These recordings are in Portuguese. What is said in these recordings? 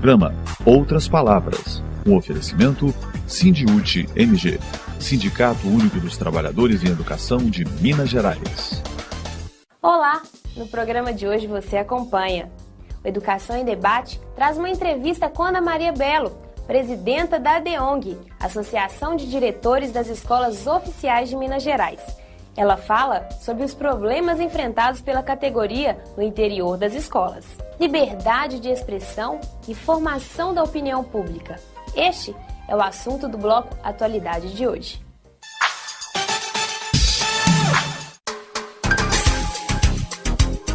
programa Outras Palavras, um oferecimento Sindiúte MG, Sindicato Único dos Trabalhadores em Educação de Minas Gerais. Olá! No programa de hoje você acompanha. O Educação em Debate traz uma entrevista com Ana Maria Belo, presidenta da ADEONG, Associação de Diretores das Escolas Oficiais de Minas Gerais. Ela fala sobre os problemas enfrentados pela categoria no interior das escolas. Liberdade de expressão e formação da opinião pública. Este é o assunto do bloco Atualidade de hoje.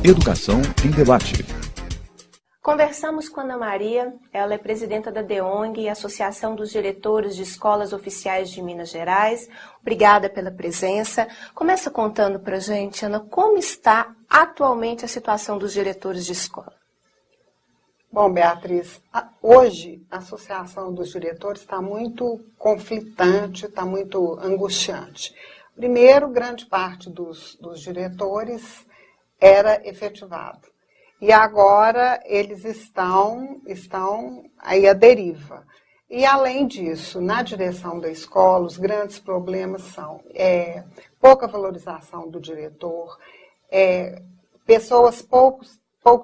Educação em Debate. Conversamos com Ana Maria, ela é presidenta da ADEONG, Associação dos Diretores de Escolas Oficiais de Minas Gerais. Obrigada pela presença. Começa contando pra gente, Ana, como está atualmente a situação dos diretores de escola? Bom, Beatriz, hoje a Associação dos Diretores está muito conflitante, está muito angustiante. Primeiro, grande parte dos diretores era efetivado. E agora eles estão aí à deriva. E, além disso, na direção da escola, os grandes problemas são pouca valorização do diretor, pessoas pouco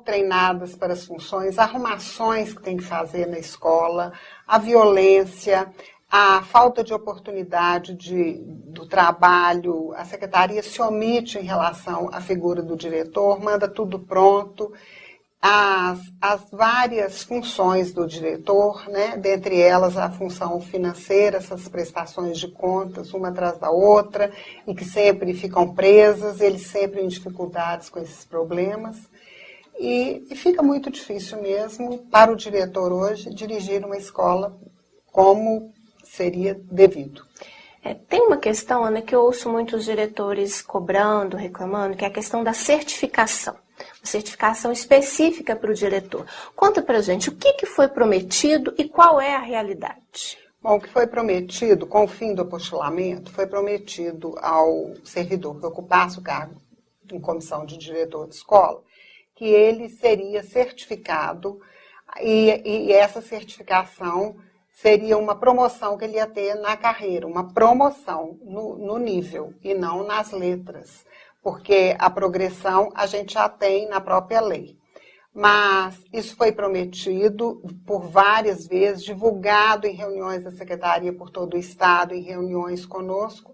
treinadas para as funções, arrumações que tem que fazer na escola, a violência, a falta de oportunidade do trabalho, a secretaria se omite em relação à figura do diretor, manda tudo pronto, as várias funções do diretor, né, dentre elas a função financeira, essas prestações de contas, uma atrás da outra, e que sempre ficam presas, eles sempre em dificuldades com esses problemas. E fica muito difícil mesmo para o diretor hoje dirigir uma escola como seria devido. Tem uma questão, Ana, que eu ouço muitos diretores cobrando, reclamando, que é a questão da certificação. Uma certificação específica para o diretor. Conta pra gente o que foi prometido e qual é a realidade. Bom, o que foi prometido com o fim do apostilamento foi prometido ao servidor que ocupasse o cargo em comissão de diretor de escola, que ele seria certificado e essa certificação seria uma promoção que ele ia ter na carreira, uma promoção no nível e não nas letras, porque a progressão a gente já tem na própria lei. Mas isso foi prometido por várias vezes, divulgado em reuniões da Secretaria por todo o Estado, em reuniões conosco,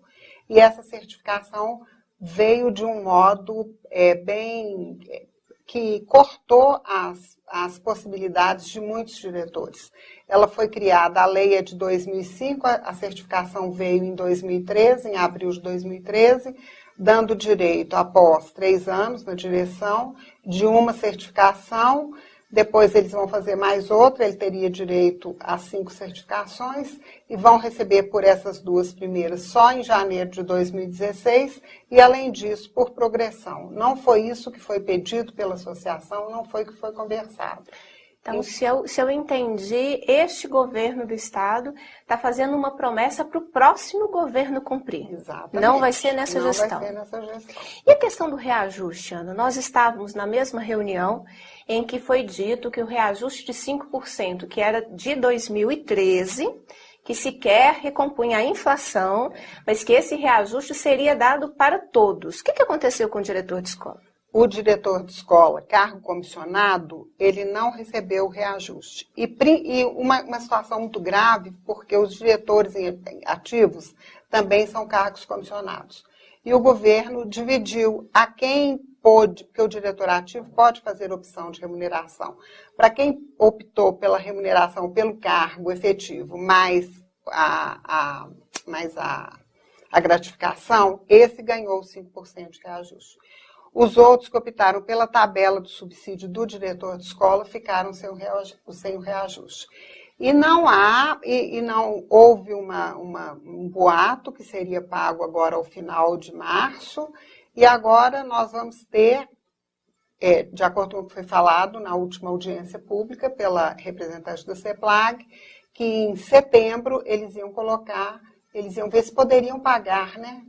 e essa certificação veio de um modo que cortou as possibilidades de muitos diretores. Ela foi criada, a lei é de 2005, a certificação veio em 2013, em abril de 2013, dando direito, após 3 anos na direção, de uma certificação, depois eles vão fazer mais outra, ele teria direito a 5 certificações, e vão receber por essas 2 primeiras só em janeiro de 2016, e além disso, por progressão. Não foi isso que foi pedido pela associação, não foi o que foi conversado. Então, se eu entendi, este governo do Estado está fazendo uma promessa para o próximo governo cumprir. Exatamente. Não vai ser nessa gestão. Não vai ser nessa gestão. E a questão do reajuste, Ana? Nós estávamos na mesma reunião em que foi dito que o reajuste de 5%, que era de 2013, que sequer recompunha a inflação, mas que esse reajuste seria dado para todos. O que aconteceu com o diretor de escola? O diretor de escola, cargo comissionado, ele não recebeu o reajuste. E uma situação muito grave, porque os diretores ativos também são cargos comissionados. E o governo dividiu a quem pôde, porque o diretor ativo pode fazer opção de remuneração. Para quem optou pela remuneração pelo cargo efetivo, mais a gratificação, esse ganhou 5% de reajuste. Os outros que optaram pela tabela do subsídio do diretor de escola ficaram sem o reajuste. E não houve um boato que seria pago agora ao final de março, e agora nós vamos ter, de acordo com o que foi falado na última audiência pública pela representante da CEPLAG, que em setembro eles iam ver se poderiam pagar, né,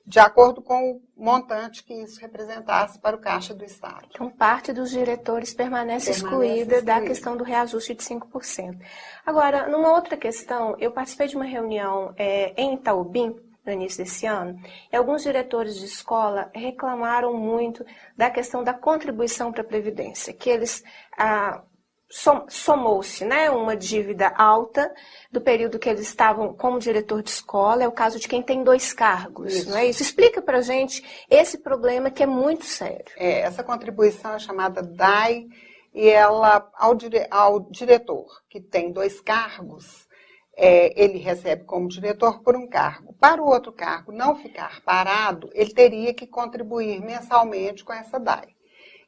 de acordo com o montante que isso representasse para o Caixa do Estado. Então, parte dos diretores permanece excluída da questão do reajuste de 5%. Agora, numa outra questão, eu participei de uma reunião em Itaobim, no início desse ano, e alguns diretores de escola reclamaram muito da questão da contribuição para a Previdência, que eles... somou-se, né, uma dívida alta do período que eles estavam como diretor de escola, é o caso de quem tem 2 cargos, isso. Não é isso? Explica pra gente esse problema que é muito sério. Essa contribuição é chamada DAI, e ela, ao diretor que tem 2 cargos, ele recebe como diretor por um cargo. Para o outro cargo não ficar parado, ele teria que contribuir mensalmente com essa DAI.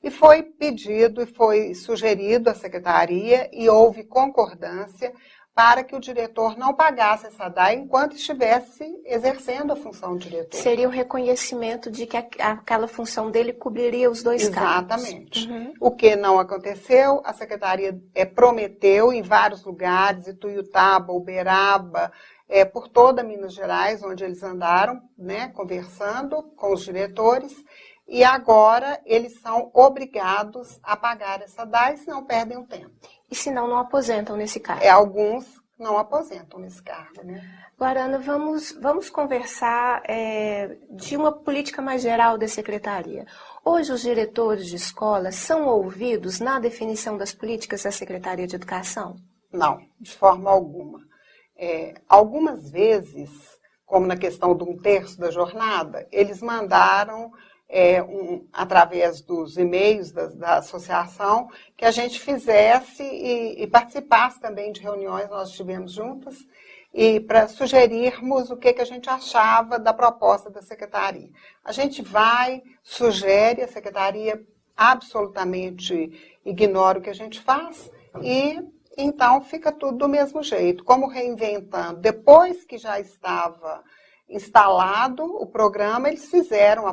E foi pedido e foi sugerido à secretaria e houve concordância para que o diretor não pagasse essa DAI enquanto estivesse exercendo a função de diretor. Seria um reconhecimento de que aquela função dele cobriria os 2 cargos. Exatamente. O que não aconteceu, a secretaria prometeu em vários lugares, Ituiutaba, Uberaba, por toda Minas Gerais, onde eles andaram, né, conversando com os diretores, e agora eles são obrigados a pagar essa DAI, senão perdem o tempo. E senão não aposentam nesse cargo. Alguns não aposentam nesse cargo, né? Agora, Ana, vamos conversar de uma política mais geral da secretaria. Hoje os diretores de escola são ouvidos na definição das políticas da Secretaria de Educação? Não, de forma alguma. Algumas vezes, como na questão de 1/3 da jornada, eles mandaram... através dos e-mails da associação, que a gente fizesse e participasse também de reuniões, nós estivemos juntas, e para sugerirmos o que a gente achava da proposta da secretaria. A gente vai, sugere, a secretaria absolutamente ignora o que a gente faz, e então fica tudo do mesmo jeito, como reinventando. Depois que já estava instalado o programa, eles fizeram há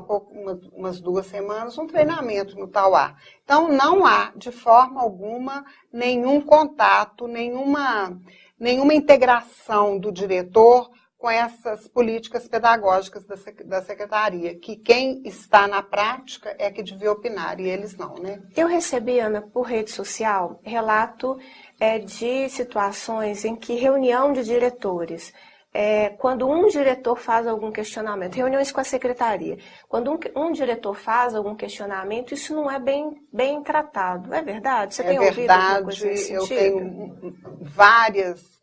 umas 2 semanas um treinamento no Tauá. Então, não há, de forma alguma, nenhum contato, nenhuma integração do diretor com essas políticas pedagógicas da secretaria, que quem está na prática é que devia opinar, e eles não, né? Eu recebi, Ana, por rede social, relato de situações em que reunião de diretores... quando um diretor faz algum questionamento, reuniões com a secretaria, quando um diretor faz algum questionamento, isso não é bem tratado. É verdade? Você tem ouvido alguma coisa nesse sentido? Eu tenho várias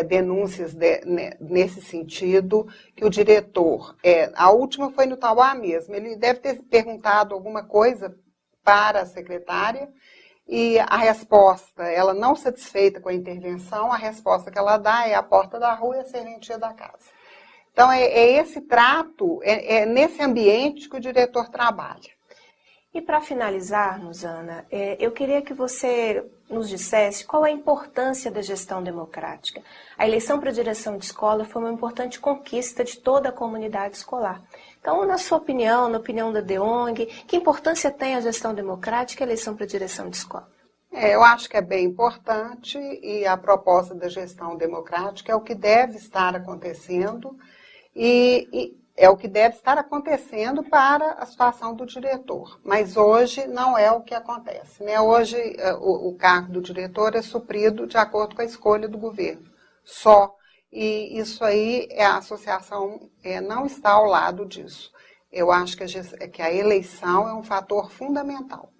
denúncias nesse sentido, que o diretor, a última foi no Tauá mesmo, ele deve ter perguntado alguma coisa para a secretária, e a resposta, ela não satisfeita com a intervenção, a resposta que ela dá é a porta da rua e a serventia da casa. Então, esse trato, nesse ambiente que o diretor trabalha. E para finalizarmos, Ana, eu queria que você nos dissesse qual a importância da gestão democrática. A eleição para a direção de escola foi uma importante conquista de toda a comunidade escolar. Então, na sua opinião, na opinião da DEONG, que importância tem a gestão democrática e a eleição para a direção de escola? Eu acho que é bem importante, e a proposta da gestão democrática é o que deve estar acontecendo, e é o que deve estar acontecendo para a situação do diretor. Mas hoje não é o que acontece, né? Hoje o cargo do diretor é suprido de acordo com a escolha do governo, só. E isso aí, a associação não está ao lado disso. Eu acho que a eleição é um fator fundamental.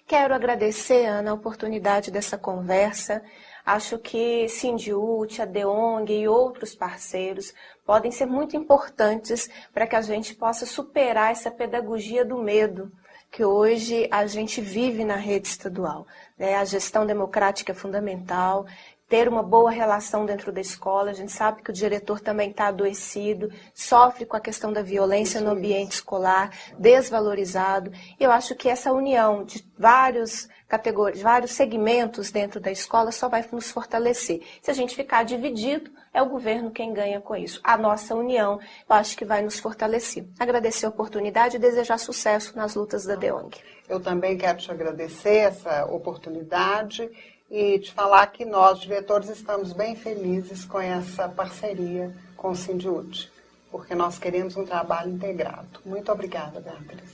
Quero agradecer, Ana, a oportunidade dessa conversa. Acho que Sindiúti, a DEONG e outros parceiros podem ser muito importantes para que a gente possa superar essa pedagogia do medo que hoje a gente vive na rede estadual. A gestão democrática é fundamental. Ter uma boa relação dentro da escola, a gente sabe que o diretor também está adoecido, sofre com a questão da violência no ambiente escolar, desvalorizado. Eu acho que essa união de vários categorias, vários segmentos dentro da escola só vai nos fortalecer. Se a gente ficar dividido, é o governo quem ganha com isso. A nossa união, eu acho que vai nos fortalecer. Agradecer a oportunidade e desejar sucesso nas lutas da DEONG. Eu também quero te agradecer essa oportunidade e te falar que nós, diretores, estamos bem felizes com essa parceria com o Sindiúti. porque nós queremos um trabalho integrado. Muito obrigada, Beatriz.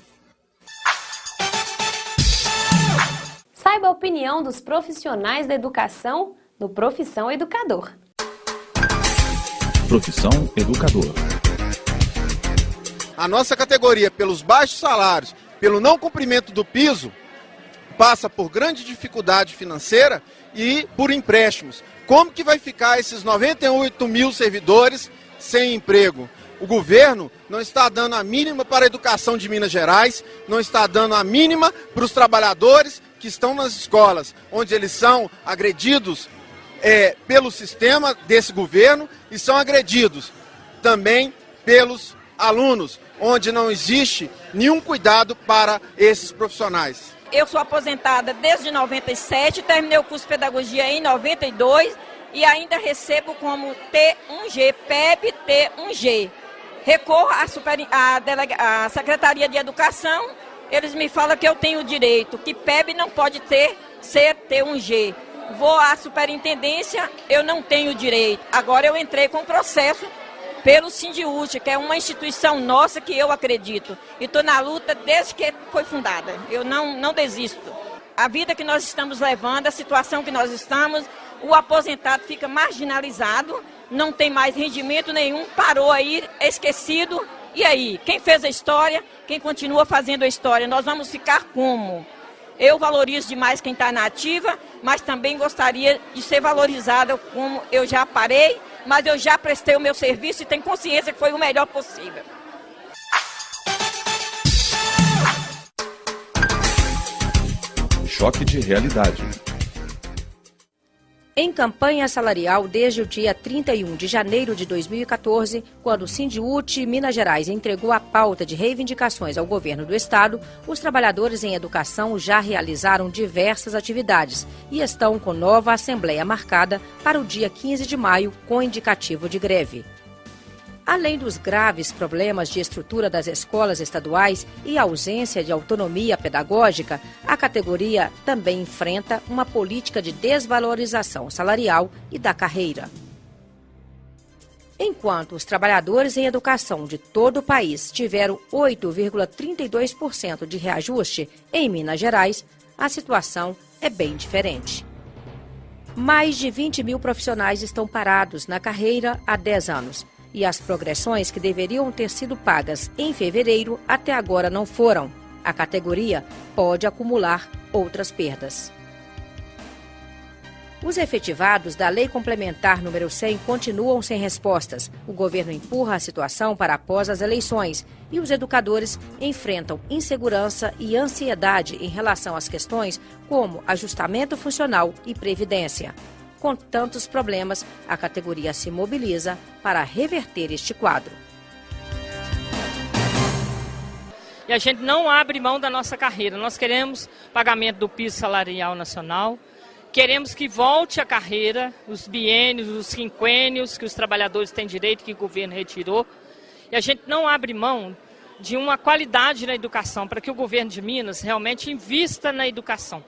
Saiba a opinião dos profissionais da educação no Profissão Educador. Profissão Educador. A nossa categoria, pelos baixos salários, pelo não cumprimento do piso, passa por grande dificuldade financeira e por empréstimos. Como que vai ficar esses 98 mil servidores sem emprego? O governo não está dando a mínima para a educação de Minas Gerais, não está dando a mínima para os trabalhadores que estão nas escolas, onde eles são agredidos pelo sistema desse governo e são agredidos também pelos alunos, onde não existe nenhum cuidado para esses profissionais. Eu sou aposentada desde 97, terminei o curso de pedagogia em 92 e ainda recebo como T1G, PEB T1G. Recorro à Secretaria de Educação, eles me falam que eu tenho direito, que PEB não pode ser T1G. Vou à superintendência, eu não tenho direito. Agora eu entrei com processo pelo Sindiúti, que é uma instituição nossa que eu acredito. E estou na luta desde que foi fundada. Eu não desisto. A vida que nós estamos levando, a situação que nós estamos, o aposentado fica marginalizado, não tem mais rendimento nenhum, parou aí, esquecido. E aí, quem fez a história, quem continua fazendo a história, nós vamos ficar como? Eu valorizo demais quem está na ativa, mas também gostaria de ser valorizada como eu já parei, mas eu já prestei o meu serviço e tenho consciência que foi o melhor possível. Choque de realidade. Em campanha salarial desde o dia 31 de janeiro de 2014, quando o Sindiúti Minas Gerais entregou a pauta de reivindicações ao governo do estado, os trabalhadores em educação já realizaram diversas atividades e estão com nova assembleia marcada para o dia 15 de maio, com indicativo de greve. Além dos graves problemas de estrutura das escolas estaduais e ausência de autonomia pedagógica, a categoria também enfrenta uma política de desvalorização salarial e da carreira. Enquanto os trabalhadores em educação de todo o país tiveram 8,32% de reajuste, em Minas Gerais, a situação é bem diferente. Mais de 20 mil profissionais estão parados na carreira há 10 anos. E as progressões que deveriam ter sido pagas em fevereiro até agora não foram. A categoria pode acumular outras perdas. Os efetivados da Lei Complementar número 100 continuam sem respostas. O governo empurra a situação para após as eleições e os educadores enfrentam insegurança e ansiedade em relação às questões como ajustamento funcional e previdência. Com tantos problemas, a categoria se mobiliza para reverter este quadro. E a gente não abre mão da nossa carreira. Nós queremos pagamento do piso salarial nacional, queremos que volte a carreira, os biênios, os quinquênios que os trabalhadores têm direito, que o governo retirou. E a gente não abre mão de uma qualidade na educação, para que o governo de Minas realmente invista na educação.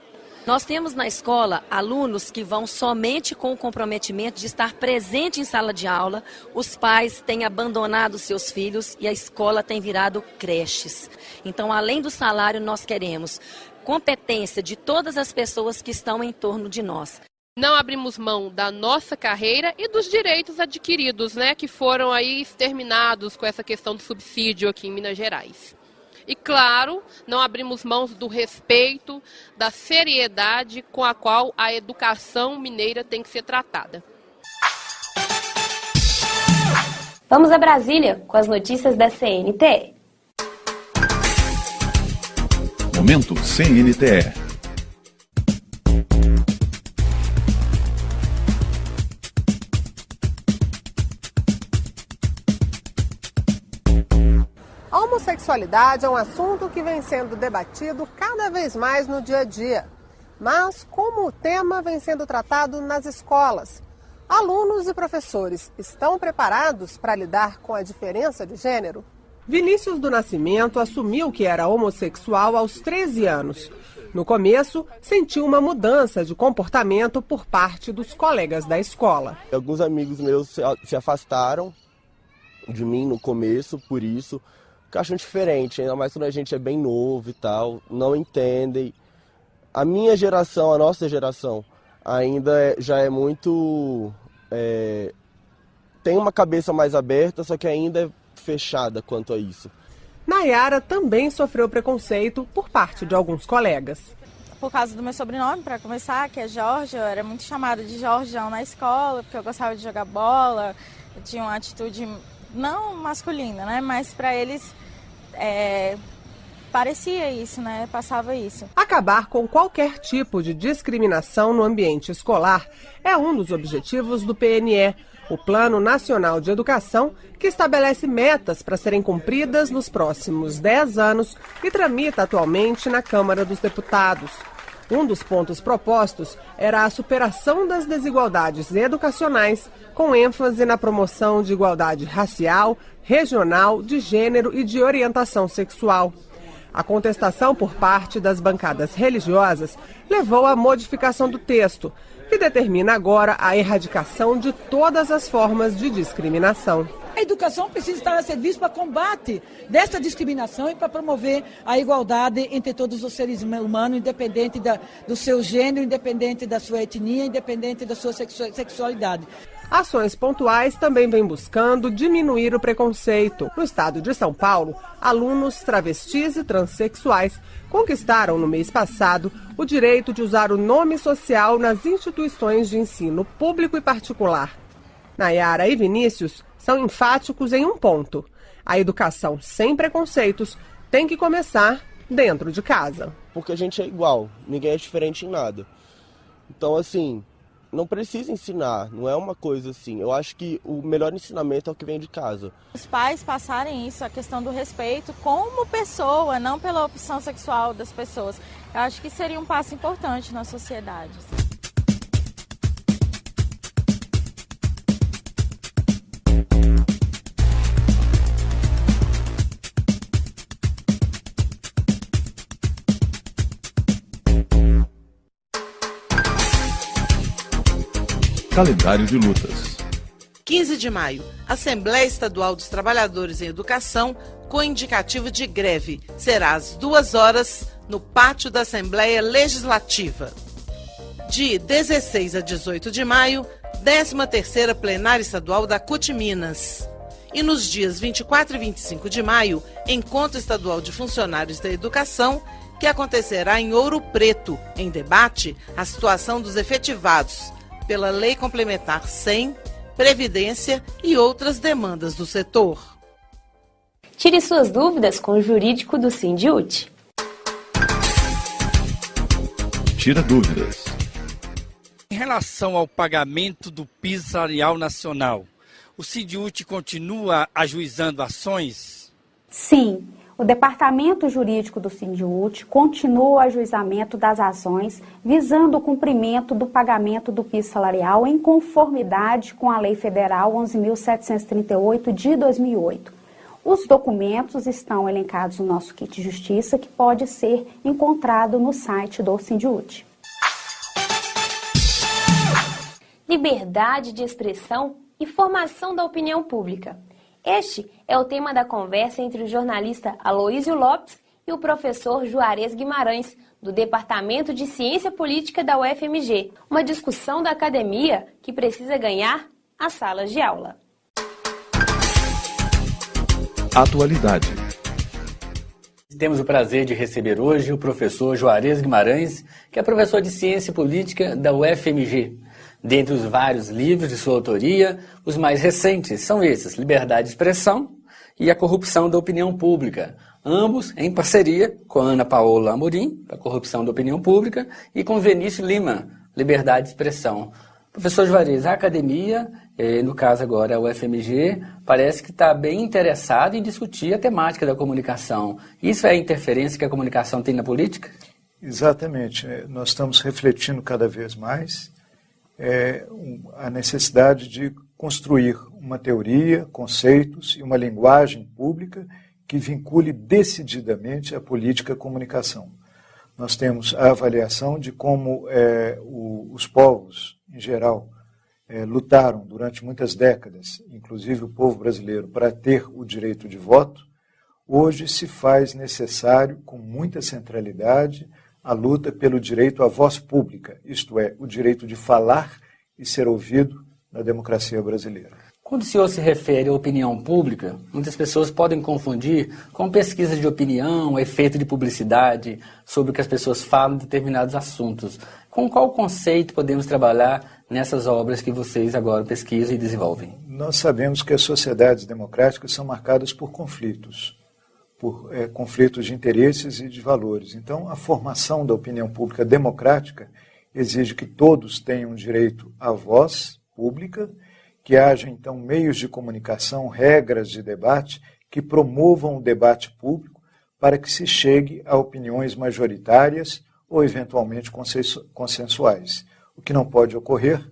Nós temos na escola alunos que vão somente com o comprometimento de estar presente em sala de aula. Os pais têm abandonado seus filhos e a escola tem virado creches. Então, além do salário, nós queremos competência de todas as pessoas que estão em torno de nós. Não abrimos mão da nossa carreira e dos direitos adquiridos, que foram aí exterminados com essa questão do subsídio aqui em Minas Gerais. E, claro, não abrimos mãos do respeito, da seriedade com a qual a educação mineira tem que ser tratada. Vamos a Brasília com as notícias da CNTE. Momento CNTE. A homossexualidade é um assunto que vem sendo debatido cada vez mais no dia a dia. Mas como o tema vem sendo tratado nas escolas? Alunos e professores estão preparados para lidar com a diferença de gênero? Vinícius do Nascimento assumiu que era homossexual aos 13 anos. No começo, sentiu uma mudança de comportamento por parte dos colegas da escola. Alguns amigos meus se afastaram de mim no começo, por isso, porque acham diferente, ainda mais quando a gente é bem novo e tal, não entendem. A minha geração, a nossa geração, ainda já é muito... tem uma cabeça mais aberta, só que ainda é fechada quanto a isso. Nayara também sofreu preconceito por parte de alguns colegas. Por causa do meu sobrenome, para começar, que é Jorge, eu era muito chamada de Jorjão na escola, porque eu gostava de jogar bola, eu tinha uma atitude não masculina, né? Mas para eles parecia isso, né? Passava isso. Acabar com qualquer tipo de discriminação no ambiente escolar é um dos objetivos do PNE, o Plano Nacional de Educação, que estabelece metas para serem cumpridas nos próximos 10 anos e tramita atualmente na Câmara dos Deputados. Um dos pontos propostos era a superação das desigualdades educacionais, com ênfase na promoção de igualdade racial, regional, de gênero e de orientação sexual. A contestação por parte das bancadas religiosas levou à modificação do texto, que determina agora a erradicação de todas as formas de discriminação. A educação precisa estar a serviço para combate dessa discriminação e para promover a igualdade entre todos os seres humanos, independente do seu gênero, independente da sua etnia, independente da sua sexualidade. Ações pontuais também vêm buscando diminuir o preconceito. No estado de São Paulo, alunos travestis e transexuais conquistaram no mês passado o direito de usar o nome social nas instituições de ensino público e particular. Nayara e Vinícius são enfáticos em um ponto: a educação sem preconceitos tem que começar dentro de casa. Porque a gente é igual, ninguém é diferente em nada. Então, assim, não precisa ensinar, não é uma coisa assim. Eu acho que o melhor ensinamento é o que vem de casa. Os pais passarem isso, a questão do respeito como pessoa, não pela opção sexual das pessoas. Eu acho que seria um passo importante na sociedade. Calendário de lutas. 15 de maio, Assembleia Estadual dos Trabalhadores em Educação com indicativo de greve. Será às 2 horas no pátio da Assembleia Legislativa. De 16 a 18 de maio, 13ª Plenária Estadual da CUT Minas. E nos dias 24 e 25 de maio, Encontro Estadual de Funcionários da Educação, que acontecerá em Ouro Preto, em debate a situação dos efetivados pela Lei Complementar 100, Previdência e outras demandas do setor. Tire suas dúvidas com o jurídico do Sindiúti. Tira dúvidas. Em relação ao pagamento do piso salarial nacional, o Sindiúti continua ajuizando ações? Sim. O Departamento Jurídico do Sindiúti continua o ajuizamento das ações visando o cumprimento do pagamento do piso salarial em conformidade com a Lei Federal 11.738 de 2008. Os documentos estão elencados no nosso kit Justiça, que pode ser encontrado no site do Sindiúti. Liberdade de expressão e formação da opinião pública. Este é o tema da conversa entre o jornalista Aloísio Lopes e o professor Juarez Guimarães, do Departamento de Ciência Política da UFMG. Uma discussão da academia que precisa ganhar as salas de aula. Atualidade. Temos o prazer de receber hoje o professor Juarez Guimarães, que é professor de Ciência Política da UFMG. Dentre os vários livros de sua autoria, os mais recentes são esses: Liberdade de Expressão e A Corrupção da Opinião Pública, ambos em parceria com a Ana Paola Amorim, A Corrupção da Opinião Pública, e com Vinícius Lima, Liberdade de Expressão. Professor Juarez, a academia, no caso agora a UFMG, parece que está bem interessada em discutir a temática da comunicação. Isso é a interferência que a comunicação tem na política? Exatamente. Nós estamos refletindo cada vez mais a necessidade de construir uma teoria, conceitos e uma linguagem pública que vincule decididamente a política comunicação. Nós temos a avaliação de como os povos, em geral, lutaram durante muitas décadas, inclusive o povo brasileiro, para ter o direito de voto, hoje se faz necessário, com muita centralidade, a luta pelo direito à voz pública, isto é, o direito de falar e ser ouvido na democracia brasileira. Quando o senhor se refere à opinião pública, muitas pessoas podem confundir com pesquisa de opinião, efeito de publicidade, sobre o que as pessoas falam de determinados assuntos. Com qual conceito podemos trabalhar nessas obras que vocês agora pesquisam e desenvolvem? Nós sabemos que as sociedades democráticas são marcadas por conflitos de interesses e de valores. Então, a formação da opinião pública democrática exige que todos tenham direito à voz pública, que haja, então, meios de comunicação, regras de debate que promovam o debate público para que se chegue a opiniões majoritárias ou, eventualmente, consensuais. O que não pode ocorrer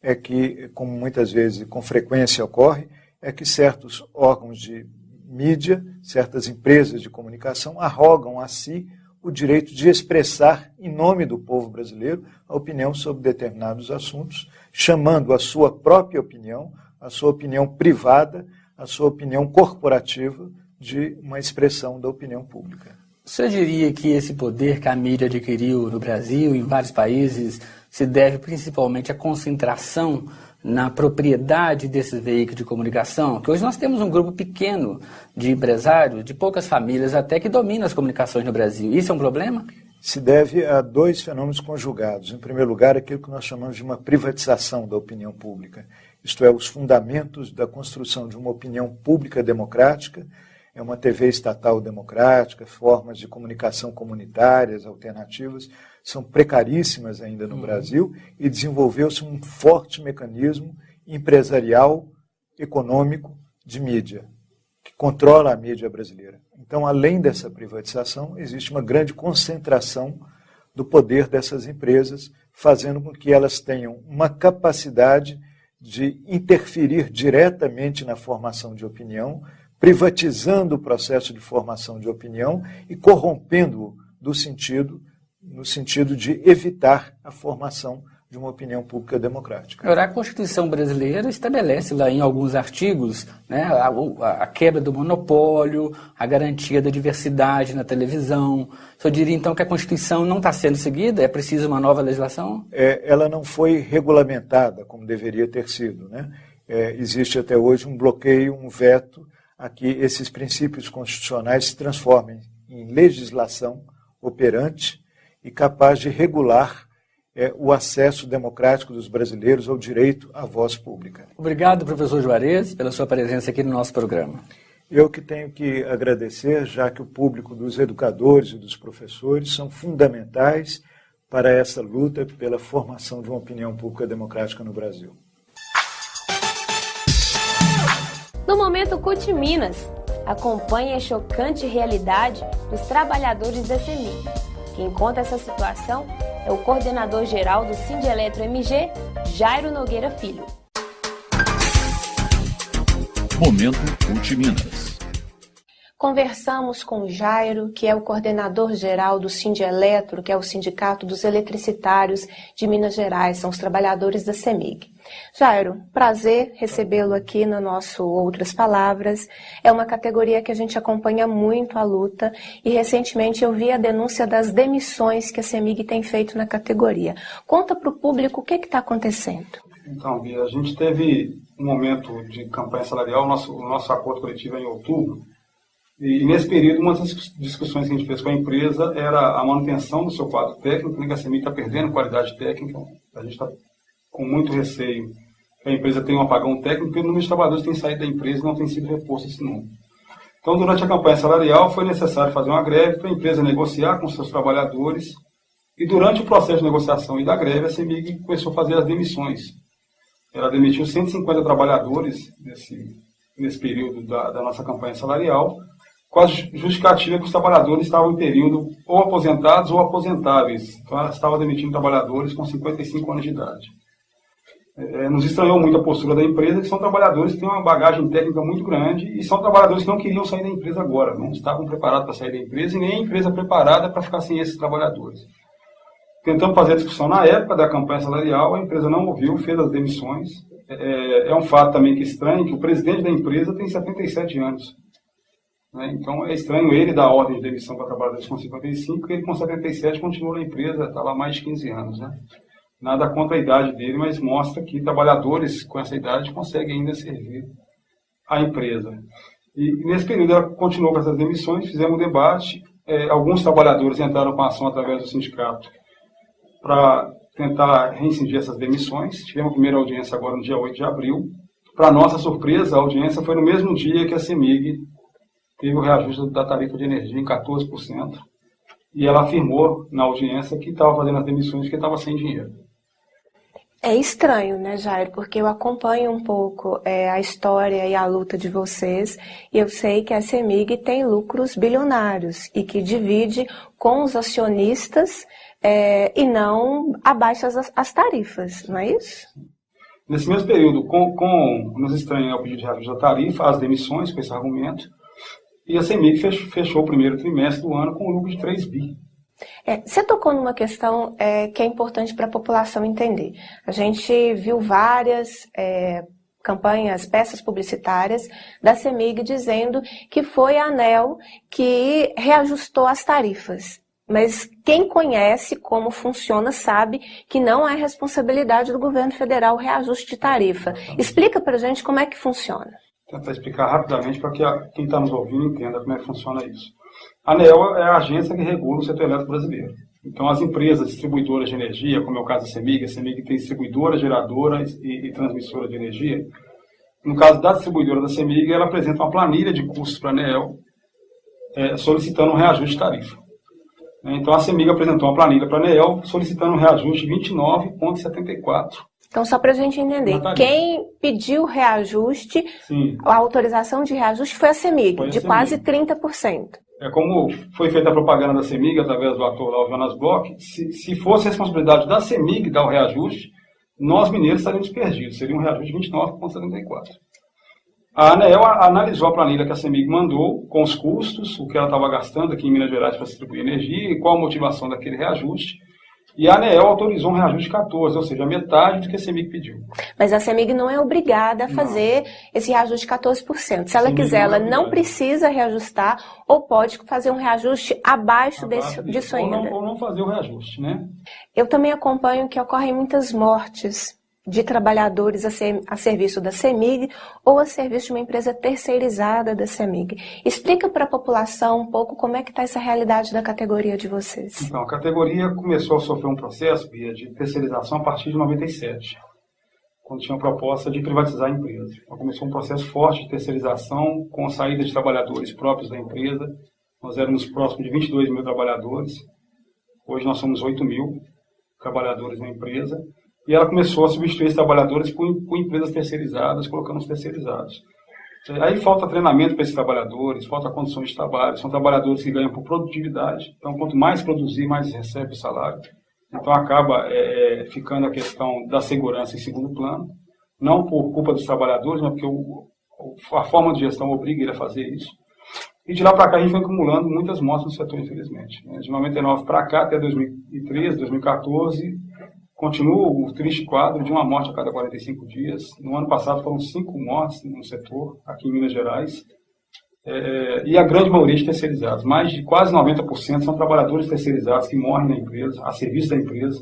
é que, como muitas vezes e com frequência ocorre, é que certos órgãos de mídia, certas empresas de comunicação arrogam a si o direito de expressar, em nome do povo brasileiro, a opinião sobre determinados assuntos, chamando a sua própria opinião, a sua opinião privada, a sua opinião corporativa de uma expressão da opinião pública. O senhor diria que esse poder que a mídia adquiriu no Brasil e em vários países se deve principalmente à concentração na propriedade desses veículos de comunicação? Que hoje nós temos um grupo pequeno de empresários, de poucas famílias até, que dominam as comunicações no Brasil. Isso é um problema? Se deve a dois fenômenos conjugados. Em primeiro lugar, aquilo que nós chamamos de uma privatização da opinião pública. Isto é, os fundamentos da construção de uma opinião pública democrática, é uma TV estatal democrática, formas de comunicação comunitárias, alternativas, são precaríssimas ainda no Brasil, e desenvolveu-se um forte mecanismo empresarial, econômico, de mídia, que controla a mídia brasileira. Então, além dessa privatização, existe uma grande concentração do poder dessas empresas, fazendo com que elas tenham uma capacidade de interferir diretamente na formação de opinião, privatizando o processo de formação de opinião e corrompendo-o no sentido de evitar a formação de uma opinião pública democrática. Agora, a Constituição brasileira estabelece lá em alguns artigos, né, a quebra do monopólio, a garantia da diversidade na televisão. O senhor diria, então, que a Constituição não está sendo seguida? É preciso uma nova legislação? Ela não foi regulamentada como deveria ter sido, né? Existe até hoje um bloqueio, um veto a que esses princípios constitucionais se transformem em legislação operante e capaz de regular o acesso democrático dos brasileiros ao direito à voz pública. Obrigado, professor Juarez, pela sua presença aqui no nosso programa. Eu que tenho que agradecer, já que o público dos educadores e dos professores são fundamentais para essa luta pela formação de uma opinião pública democrática no Brasil. No Momento CUT Minas, acompanhe a chocante realidade dos trabalhadores da CEMIG. Quem conta essa situação é o coordenador-geral do Sindeletro-MG, Jairo Nogueira Filho. Momento CUT Minas. Conversamos com o Jairo, que é o coordenador-geral do Sindeletro, que é o Sindicato dos Eletricitários de Minas Gerais, são os trabalhadores da CEMIG. Jairo, prazer recebê-lo aqui no nosso Outras Palavras. É uma categoria que a gente acompanha muito a luta e recentemente eu vi a denúncia das demissões que a CEMIG tem feito na categoria. Conta para o público o que está acontecendo. Então, Bia, a gente teve um momento de campanha salarial, o nosso acordo coletivo é em outubro, e nesse período uma das discussões que a gente fez com a empresa era a manutenção do seu quadro técnico, né, que a CEMIG está perdendo qualidade técnica, a gente está com muito receio que a empresa tenha um apagão técnico, porque o número de trabalhadores tem saído da empresa e não tem sido reposto esse número. Então, durante a campanha salarial, foi necessário fazer uma greve para a empresa negociar com seus trabalhadores, e durante o processo de negociação e da greve, a CEMIG começou a fazer as demissões. Ela demitiu 150 trabalhadores nesse período da nossa campanha salarial, com a justificativa que os trabalhadores estavam em período ou aposentados ou aposentáveis. Então, ela estava demitindo trabalhadores com 55 anos de idade. Nos estranhou muito a postura da empresa, que são trabalhadores que têm uma bagagem técnica muito grande e são trabalhadores que não queriam sair da empresa agora, não estavam preparados para sair da empresa e nem a empresa preparada para ficar sem esses trabalhadores. Tentamos fazer a discussão na época da campanha salarial, a empresa não ouviu, fez as demissões. É um fato também que é estranho, que o presidente da empresa tem 77 anos. Né? Então é estranho ele dar ordem de demissão para trabalhadores com 55, e ele com 77 continua na empresa, está lá há mais de 15 anos. Né? Nada contra a idade dele, mas mostra que trabalhadores com essa idade conseguem ainda servir a empresa. E nesse período ela continuou com essas demissões, fizemos um debate, alguns trabalhadores entraram com a ação através do sindicato para tentar reincidir essas demissões. Tivemos a primeira audiência agora no dia 8 de abril. Para nossa surpresa, a audiência foi no mesmo dia que a CEMIG teve o reajuste da tarifa de energia em 14%. E ela afirmou na audiência que estava fazendo as demissões porque estava sem dinheiro. É estranho, né, Jair? Porque eu acompanho um pouco a história e a luta de vocês, e eu sei que a CEMIG tem lucros bilionários e que divide com os acionistas e não abaixa as tarifas, não é isso? Nesse mesmo período, nos estranha o pedido de reajuste da tarifa, as demissões com esse argumento, e a CEMIG fechou o primeiro trimestre do ano com um lucro de 3 bi. Você tocou numa questão que é importante para a população entender. A gente viu várias campanhas, peças publicitárias da CEMIG dizendo que foi a ANEEL que reajustou as tarifas. Mas quem conhece como funciona sabe que não é responsabilidade do governo federal o reajuste de tarifa. Explica para a gente como é que funciona. Vou tentar explicar rapidamente para que quem está nos ouvindo entenda como é que funciona isso. A ANEEL é a agência que regula o setor elétrico brasileiro. Então, as empresas distribuidoras de energia, como é o caso da CEMIG, a CEMIG tem distribuidora, geradora e transmissora de energia. No caso da distribuidora da CEMIG, ela apresenta uma planilha de custos para a ANEEL, solicitando um reajuste de tarifa. Então, a CEMIG apresentou uma planilha para a ANEEL, solicitando um reajuste de 29,74%. Então, só para a gente entender, quem pediu reajuste, Sim. A autorização de reajuste foi a CEMIG, de quase 30%. Como foi feita a propaganda da CEMIG através do ator lá, o Jonas Bloch, se fosse responsabilidade da CEMIG dar o reajuste, nós mineiros estaríamos perdidos, seria um reajuste de 29,74%. A ANEEL analisou a planilha que a CEMIG mandou, com os custos, o que ela estava gastando aqui em Minas Gerais para distribuir energia e qual a motivação daquele reajuste. E a ANEEL autorizou um reajuste de 14%, ou seja, metade do que a CEMIG pediu. Mas a CEMIG não é obrigada a fazer esse reajuste de 14%. Se ela quiser, ela não precisa reajustar ou pode fazer um reajuste abaixo disso ainda. Ou não fazer o reajuste, né? Eu também acompanho que ocorrem muitas mortes de trabalhadores a serviço da CEMIG ou a serviço de uma empresa terceirizada da CEMIG. Explica para a população um pouco como é que está essa realidade da categoria de vocês. Então, a categoria começou a sofrer um processo, Bia, de terceirização a partir de 97, quando tinha a proposta de privatizar a empresa. Então, começou um processo forte de terceirização com a saída de trabalhadores próprios da empresa. Nós éramos próximos de 22 mil trabalhadores. Hoje nós somos 8 mil trabalhadores na empresa. E ela começou a substituir esses trabalhadores por empresas terceirizadas, colocando os terceirizados. Aí falta treinamento para esses trabalhadores, falta condições de trabalho, são trabalhadores que ganham por produtividade, então quanto mais produzir, mais recebe o salário. Então acaba ficando a questão da segurança em segundo plano, não por culpa dos trabalhadores, mas porque a forma de gestão obriga ele a fazer isso. E de lá para cá a gente foi acumulando muitas mortes no setor, infelizmente. De 99 para cá, até 2013, 2014... continua o triste quadro de uma morte a cada 45 dias. No ano passado foram 5 mortes no setor, aqui em Minas Gerais. E a grande maioria de terceirizados. Mais de quase 90% são trabalhadores terceirizados que morrem na empresa, a serviço da empresa.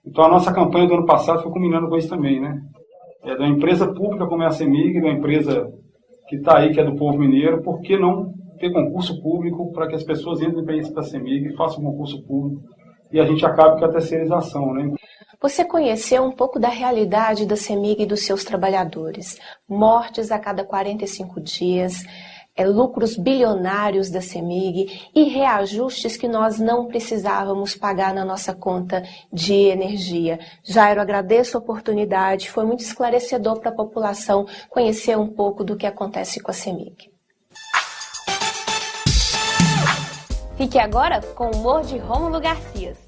Então a nossa campanha do ano passado foi combinando com isso também, né? Da empresa pública como é a CEMIG, da empresa que está aí, que é do povo mineiro, por que não ter concurso público para que as pessoas entrem para a CEMIG, façam concurso público e a gente acabe com a terceirização, né? Você conheceu um pouco da realidade da CEMIG e dos seus trabalhadores. Mortes a cada 45 dias, lucros bilionários da CEMIG e reajustes que nós não precisávamos pagar na nossa conta de energia. Jairo, agradeço a oportunidade, foi muito esclarecedor para a população conhecer um pouco do que acontece com a CEMIG. Fique agora com o humor de Rômulo Garcias.